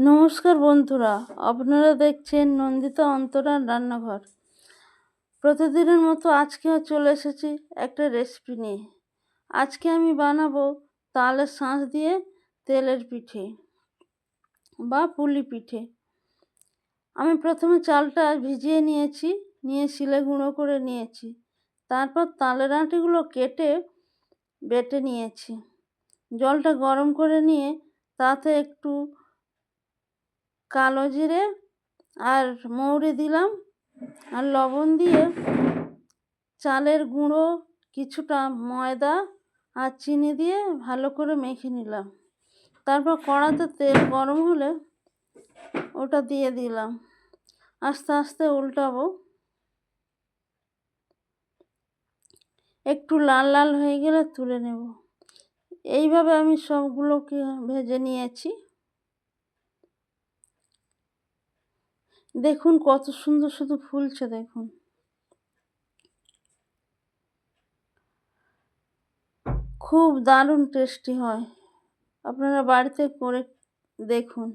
নমস্কার বন্ধুরা, আপনারা দেখছেন নন্দিতা অন্তরার রান্নাঘর। প্রতিদিনের মতো আজকেও চলে এসেছি একটা রেসিপি নিয়ে। আজকে আমি বানাবো তালের শাঁস দিয়ে তেলের পিঠে বা পুলি পিঠে। আমি প্রথমে চালটা ভিজিয়ে নিয়ে শিলে গুঁড়ো করে নিয়েছি। তারপর তালের আঁটিগুলো কেটে বেটে নিয়েছি। জলটা গরম করে নিয়ে তাতে একটু কালো জিরে আর মৌরি দিলাম, আর লবণ দিয়ে চালের গুঁড়ো, কিছুটা ময়দা আর চিনি দিয়ে ভালো করে মেখে নিলাম। তারপর কড়াতে তেল গরম হলে ওটা দিয়ে দিলাম, আস্তে আস্তে উল্টাবো। একটু লাল লাল হয়ে গেলে তুলে নেব। এইভাবে আমি সবগুলোকে ভেজে নিয়েছি। দেখুন কত সুন্দর শুধু ফুলছে, দেখুন। খুব দারুণ টেস্টি হয়, আপনারা বাড়িতে করে দেখুন।